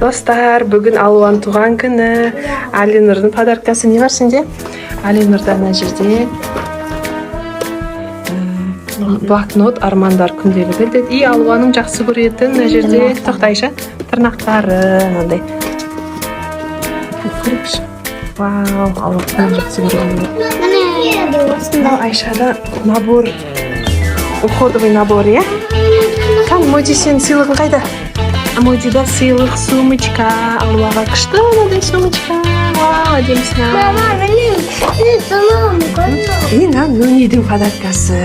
Достар, бүгін Алуан туған күні. Алинұрдың подаркасы не бар сенде? Алинұрда ана жерде блокнот армандар күнделігі деді. И Алуаның жақсы көретін ана жерде тоқтайша тырнақтары мынандай. Вау, Алуаның жақсы көретін. Айшада набор, уходовый набор, я? Там Моди сенің сыйлығың қайда? Модида сыйлық сумочка, Алуаға күшті мынандай сумочка. Вау, әдемісін. Мама, менің санам қайда? Нөнидің подаркасы.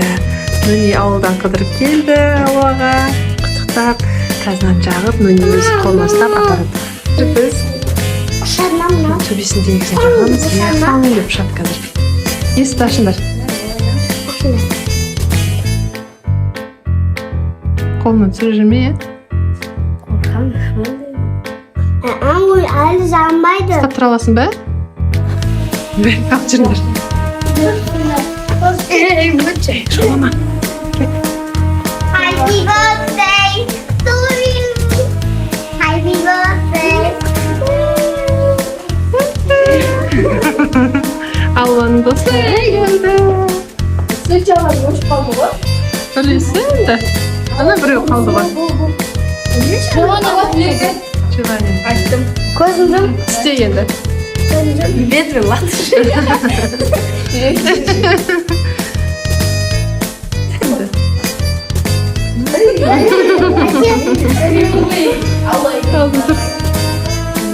Нөни ауылдан қыдырып келді Алуаға. Құттықтап, қазынан жағып, Нөни өзі қолына ұстап апарады. Біз төбесін дегізін жағамыз. Яқаң деп ұшады қазір. Есікті ашыңдар. Қолынан түсіріп жүрме, Ой, әлі жанбайды. ұстап тұра аласың ба? Алып жүріңдер. Шолама. Happy birthday to you. Happy birthday. Алуаның достары келді. Білесің да. Ана біреу қалды ғой. Açtım. Көзімді. Істе енді. Ветры латыш.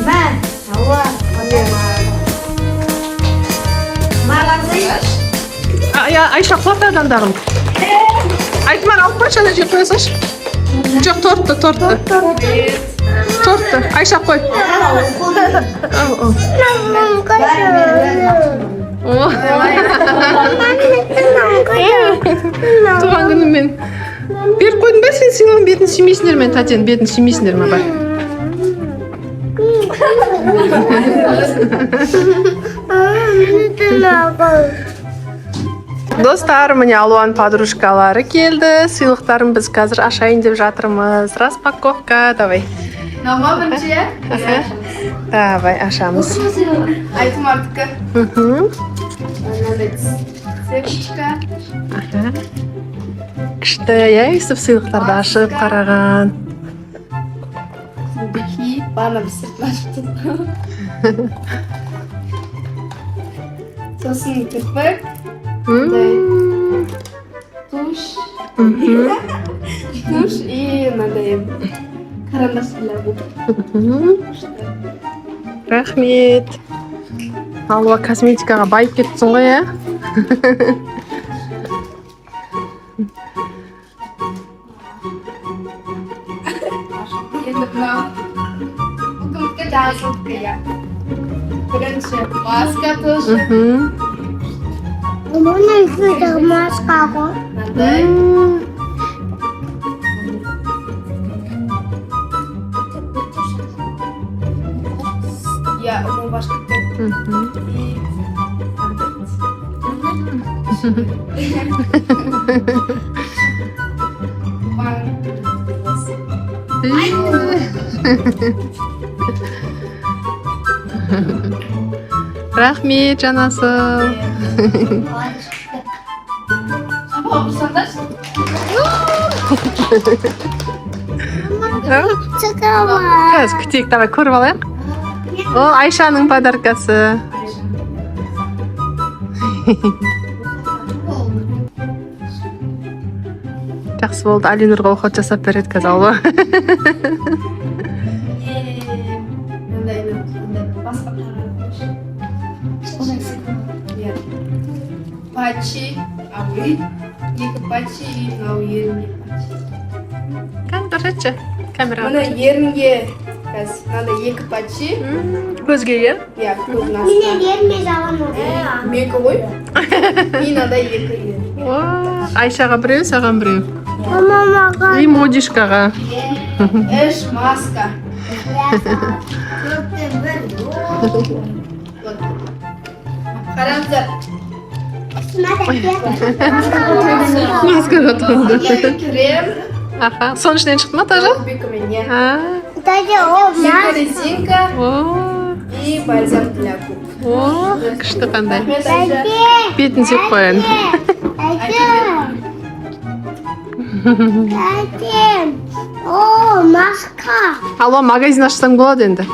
Mən. Hava. Ayşe қуаттардан дағым. Айтман алып қойшы, ана жер қоя салшы. Жоқ, тортты. Айша қой. Туған күніммен. Беріп қойдың ба сен сыйлығын бетін сүймейсіңдер мен, Татьяның бетін сүймейсіңдер ма бар? Достар, міне Алуан подружкалары келді. Сыйлықтарын біз қазір ашайын деп жатырмыз. Распаковка, давай. Nama бірінші? Давай, ашамыз. Айтым артықы. Цепочка. Күшті, Юсуп сыйлықтарды ашып қараған. Беки. Bana bir sırtlaştı. Sosun kırpık. Tuş. Tuş и мынандай карандаштар бұл. Рахмет. Алуа косметикаға байып кеттің ғой, ә? Енді мынау бүгінгі жазылды я. Бірінші маска тоже. Бұны үкіді маска ғой. Мынандай. Я умывашка. И Рахмет, жанасым. Қазір күтейік, давай көріп алайық. Ол Айшаның подаркасы. Жақсы болды, Алинұрға ұхат жасап береді қазір Алуа. Патчи, а вы? Екі патчи и мынау ерінге патчи. Кән, көрсетші, камераға. Мына ерінге мынандай екі патчи. Көзге, е? Я көзін Мен астына. ерме жағын өтеді. Мекі ғой. И мынандай екі ерін. Айшаға біреу, саған біреу. Мамаға. И Модишкаға. Үш маска. Қараңыздар. Маска жатқанды. Крем. Аха, соның ішінен шықты ма тажа? Бекімен, иә. А, Екі резинка О, и бальзам для губ. о, күшті қандай. Рахмет, Айжа. Бетін сүйіп қояйын. О, маска. Алло, магазин ашсаң болады енді.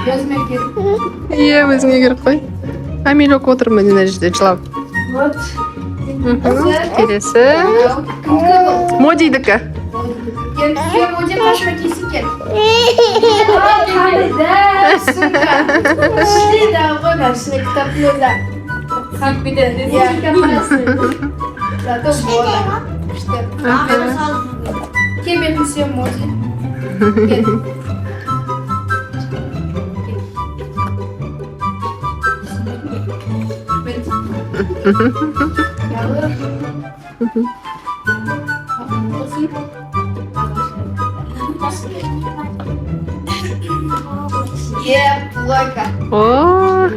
Өзіме кет. Иә, өзіңе керек қой. Амелек отыр мына жерде жылап. Вот. Келесі. Модидікі. Сізге моде қашма киесі кет. Да, сумка. Шли, да, ғой, машина кітаплыда. Как бітеді, резинка қанасы. Зато болды. Кем етілсе моде. Кет. Плойка. О,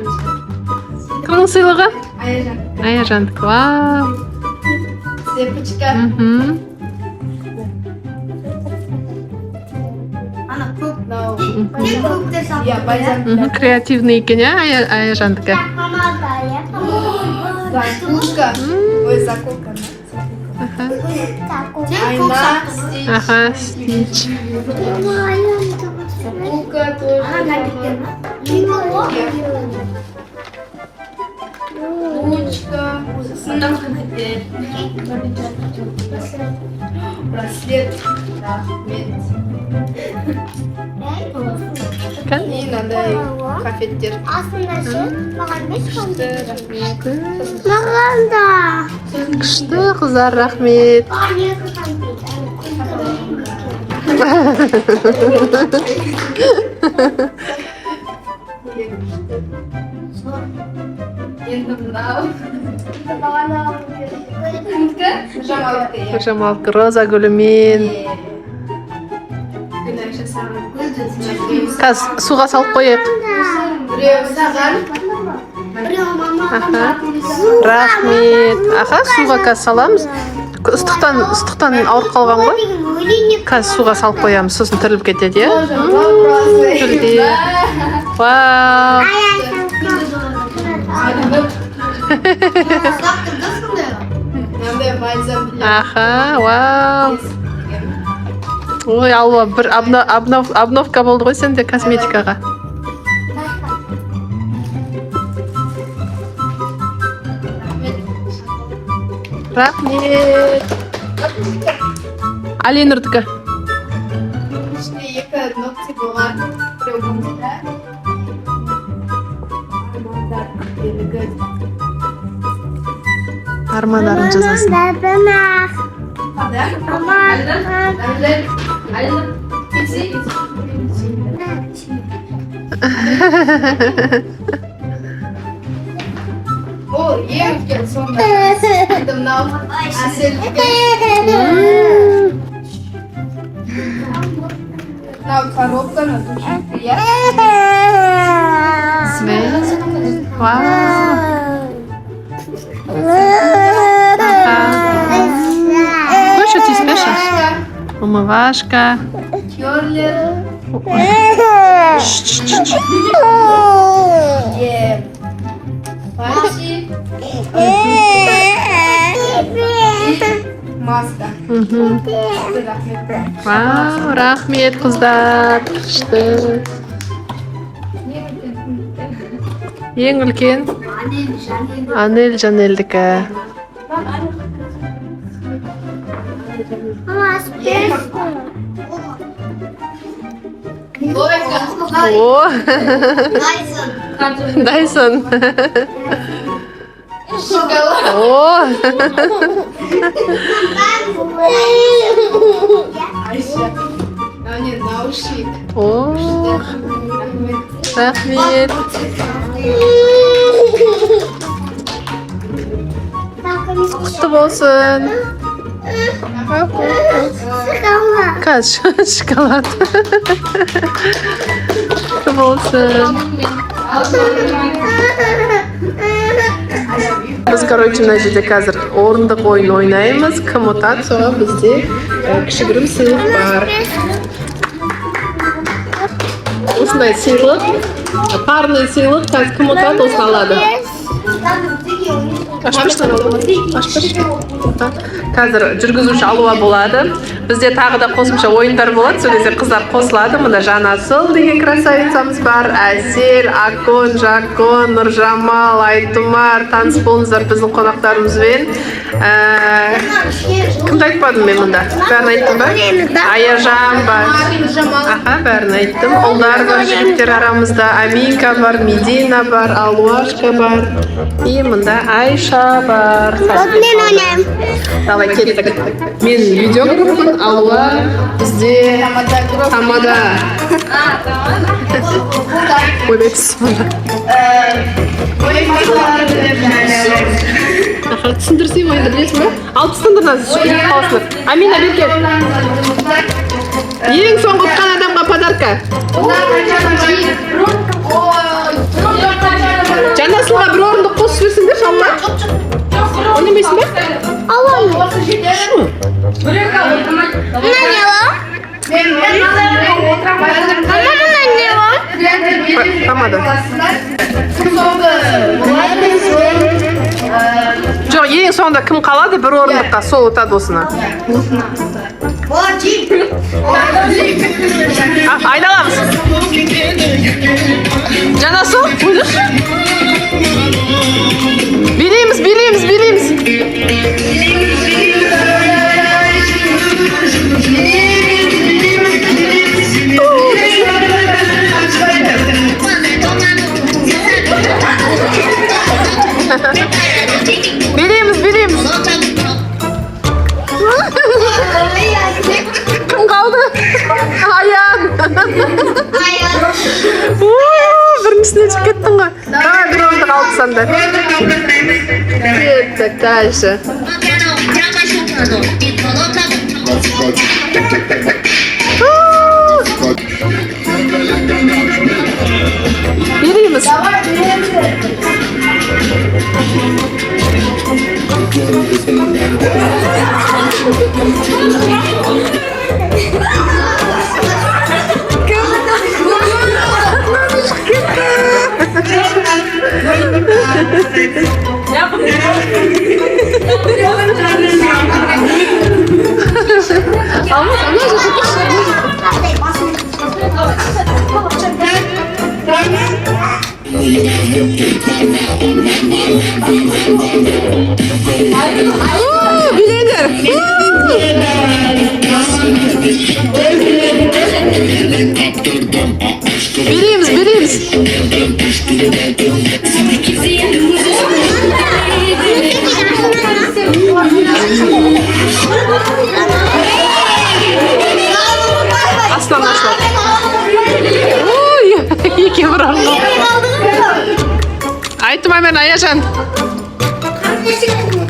кімнің сыйлығы? Айжан. Аяжандікі. Вау. Цепочка. Мгм. Ана көп. Я бальзам. Мгм, креативный екен, иә, Аяжандікі. Заколка. Ой, заколка. Аха. Айна. Стич. Аха, стич. Заколка тоже. Ручка. Браслет. Рахмет. Кән? И надо кафеттер. Маған да. Күшті қыздар, рахмет. Енді мынау. Куртка. Жамалка. Жамалқы роза гүлімен. Güneşe sarılıp. Қазір суға салып қояйық. Біреу саған. Аха. Рахмет. Аха, суға қазір саламыз. Ыстықтан ауырып қалған ғой. Қазір суға салып қоямыз, сосын түріліп кетеді, иә? Түрде. Вау. Мынандай бальзам для Аха, вау. Ой, Алла, бір обновка болды ғой сенде косметикаға. Рахмет. Аленұрдікі. ішінде екі ногти болған. Біреу болмаса. Армандар белгі. Армандарын жазасын. О, ең үлкен сонда. Енді мынау әселдігі. Мынау коробканы душевка, иә? Свет. Вау. Больше ты спешишь? Умывашка. Керлер. Е. Пальчик. Маска. Мгм. Рахмет. Вау, рахмет, қыздар. Күшті. Ең үлкен Анель Жанелдікі. О, Дайсон. Шоколад. О, Айша. А нет, наушник. о, Рахмет. рахмет. Құтты болсын. Қазір шоколад. Құтты болсын. I love you. Biz короче mына жерде қазір орындық ойын ойнаймыз. Кім ұтады, соған бізде кішігірім сыйлық бар. Осындай сыйлық, парный сыйлық, қазір кім ұтады, осы алады. Қазір жүргізуші алуға болады. Бізде тағы да қосымша ойындар болады. Сол кезде қыздар қосылады. Мұнда Жанасыл деген красавицамыз бар. Әсел, Акон, Жакон, Нұржамал, Айтұмар. Таныс болыңыздар біздің қонақтарымызбен. Кімді айтпадым мен мұнда? Бәрін айттым ба? Аяжан бар. Аха, бәрін айттым. Ұлдар бар, жігіттер арамызда. Аминка бар, Медина бар, Алуашка бар. И мұнда Айша бар. Давай, кеттік. Мен видео көріппін, Алуа бізде тамада. Ойлайсыз мұнда. Түсіндірсейм ойынды білесің бе? Ал түсіндіріңіз, жүріп қаласыныр. Амина, беркет. Ең соңғы ұтқан адамға подарка. Жанасылға бір орынды қосып жіберсіңдер, шалма. Ойнамайсың ба? Аламын. Шу? Тамада. Жоқ, ең соңында кім қалады бір орындыққа, сол ұтады осына. Айдаламыз. Жанасыл, ойлыш. Билейміз. Билейміз. Кім қалды? Аян. Біріншісіне түсіп кеттің ғой. Бір орынды қалды санда. Кеттік, дальше. Билейміз. Bilender. Bileyimiz. Aslan. Oy, iki vuran. Aytım hemen Ayaşan.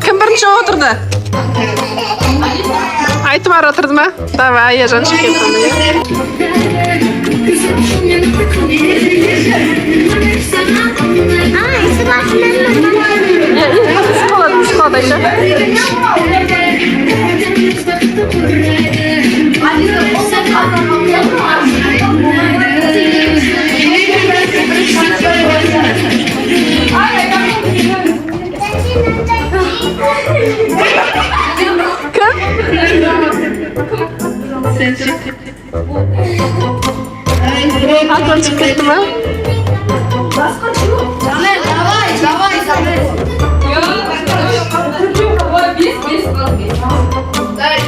Kim birinchi o'tirdi? Aytmar o'tirdimi? Davay, Ayaşan chiqib ketdi. Sıkıldı Ayşe. Hakan çıktı mı? Давай.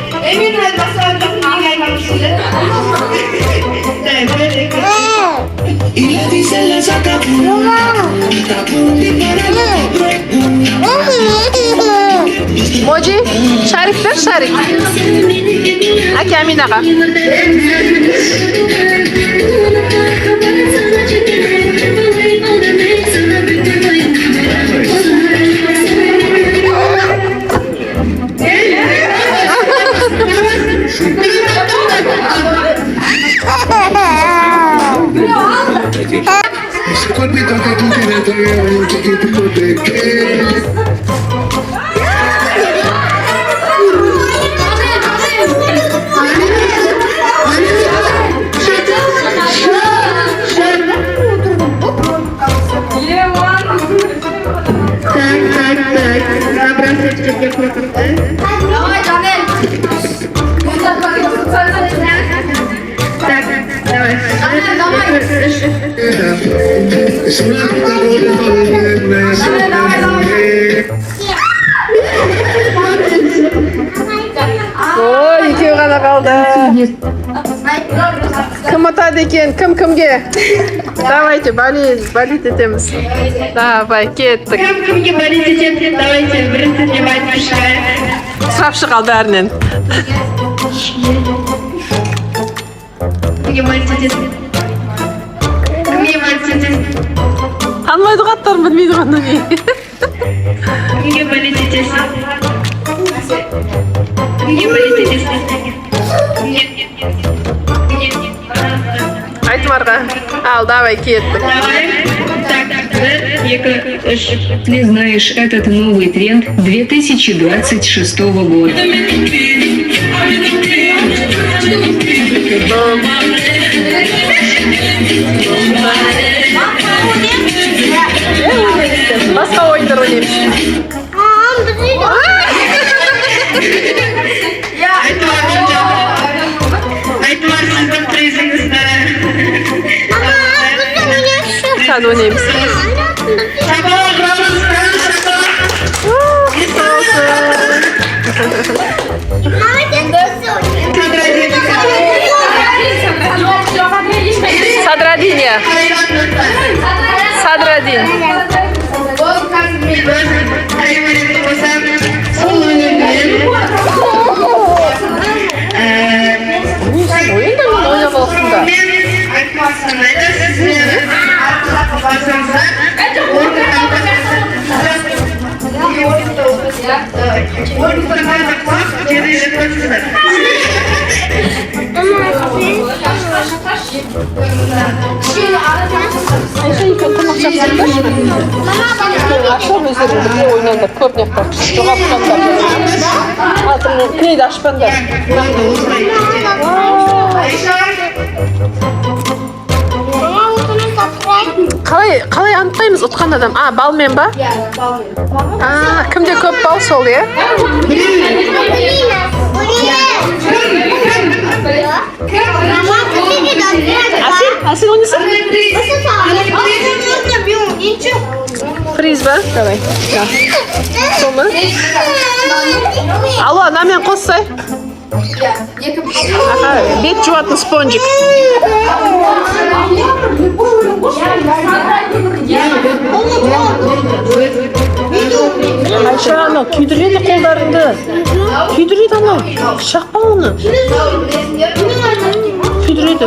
Y le dice la saca Moji, Şarik'tir Şarik. Aka Aminaga. Ese cuerpito que tú tienes, te veo, chiquitito te quiero. Ой, екеу ғана қалды. Кім ұтады екен? Кімге? Давайте, болит етеміз. Давай, кеттік. Кімге болит етеді? Давайте, бірінші деп айтып Сұрап шығал бәрінен. Кімге болит етеді? Кімге болит етеді? Танымайды қаттарын білмейді ғанда не. Кімге болит етеді? Кімге болит етеді? Айтмарға. Ал, давай, кеттік. Ты знаешь этот новый тренд 2026 года. Басқа ойындар ойнаймыз. Айтмарсыздың призіңізді. Қазір ойнаймыз. Садрадиния. Садрадин. Ойындар ойнап алсыңдар. Ашып өздері бірге ойнаңдар, көп неқтар. Жоғалтқандар. Алтын крейді ашпаңдар. Қалай анықтаймыз ұтқан адам? Балмен ба? Кімде көп бал сол, е? Асел ойнайсың? Приз ба? Давай. Сол ма? Алло, намен қоссай. Бет жуатын спонжик. Айша, анау күйдіреді қолдарыңды. Күйдіреді анау. Шақпа оны. Күйдіреді.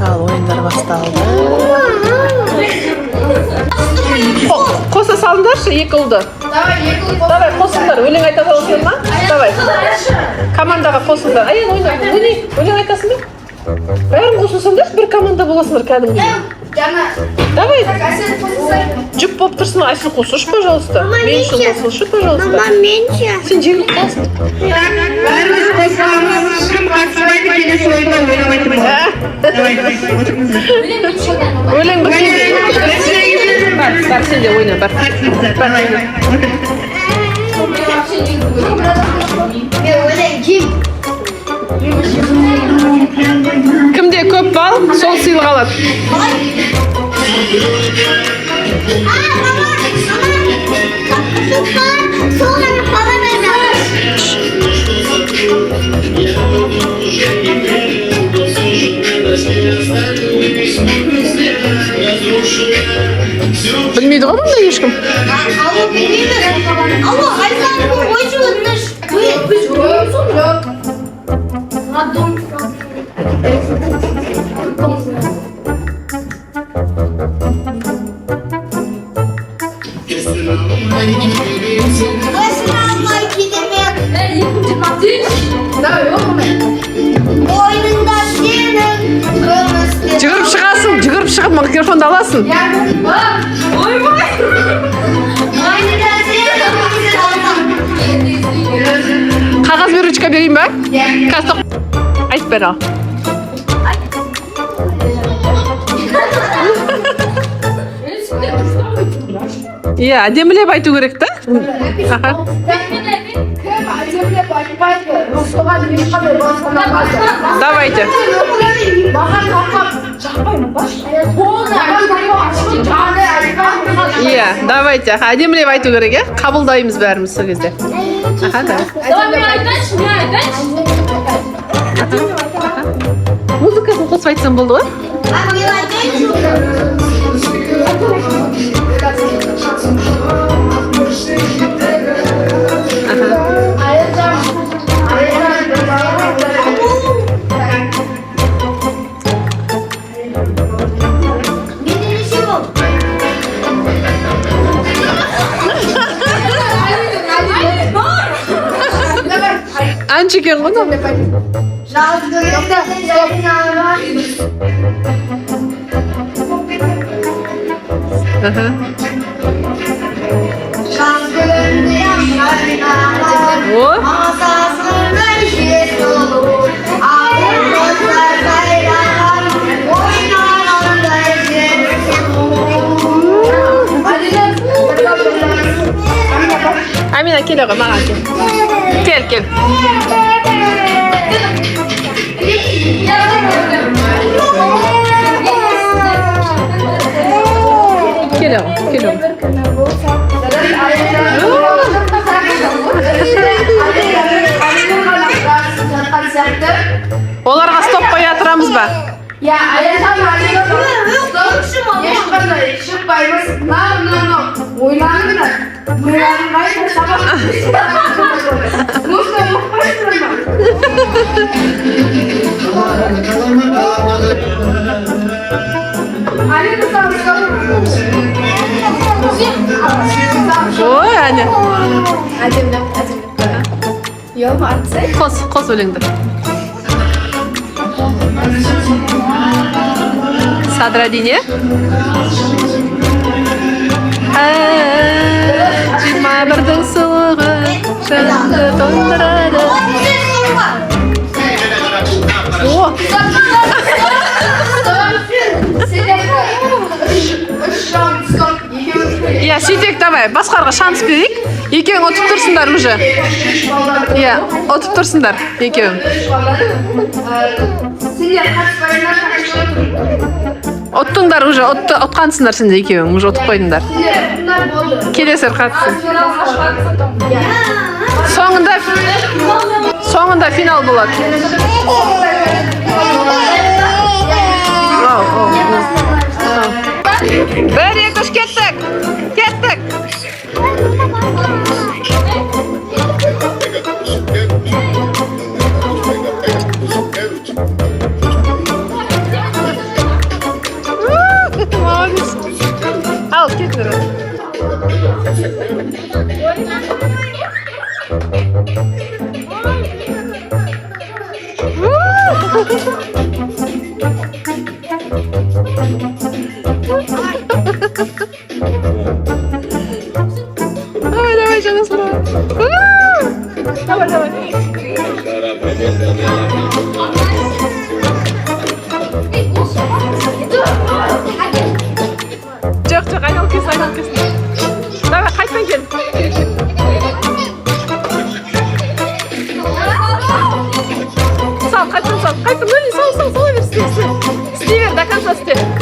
Ал, ойындар басталды. Қоса салыңдаршы, екі ұлды. Давай, қосыңдар. Өлең айта саласың ма? Давай. Командаға қосыңдар. Аян, ойна. Өлең айтасыңдар. Бәрін қосылсаңдар, бір команда боласыңдар кәдімгі. Давай. Жүк болып тұрсын, Айсыл қосыш, пожалуйста. Мен үшін қосылшы, пожалуйста. Мама, менше. Сен жеңіп қалсың. Бәріміз қосыламыз, кім қатыспайды, келесі ойында ойнамайды ма? Давай, отырыңыздар. Өлең бір сенде. Бар, сенде ойна, бар. Кімде көп бал, сол сыйлық алады. Білмейді ғой мұнда ешкім. Алло, білмейміз. Алло, Айсаның ойшы өтініш. Başına almayı gidemek. Oyununda senin kırmızı. Жүгіріп шығасың, жүгіріп шығып микрофонды аласың. Oyununda senin kırmızı. Қағаз бер, ручка берейін ба? Қазір айтып бер ал. Иә, әдемілеп айту керек та. Аха. Давайте. Иә, давайте. Әдемілеп айту керек, иә? Қабылдаймыз бәріміз сол кезде. Аха, да. Музыкасын қосып айтсам болды ғой? Әнші екен ғой Амина, кел ғой, маған кел. Кел. Оларға стоп қоя тұрамыз ба? Ya, ешқандай шықпаймыз. Ойланыңдар. Ойланыңдар, сабақ. Нужно Ой, Аня. Әдемі. Қос өлеңді. Садрадине. 21-дің суығы жанды тондырады. О! Я, сөйтек, давай, басқарға шанс берейік. Екеуің отып тұрсыңдар уже. Я, отып тұрсыңдар, екеуің. Оттыңдар уже, отқансыңдар сендер екеуің, уже отып қойдыңдар. Келесір қатысың. Соңында финал болады. Бір, екі, үш, кеттік! Al, кетіңдер. Давай, жана сұрау. Давай. Жоқ, айналып келсін. Давай, қайтпай кел. Сал, қайтпай сал. Қайтпай, сал, істей бер, до конца істе.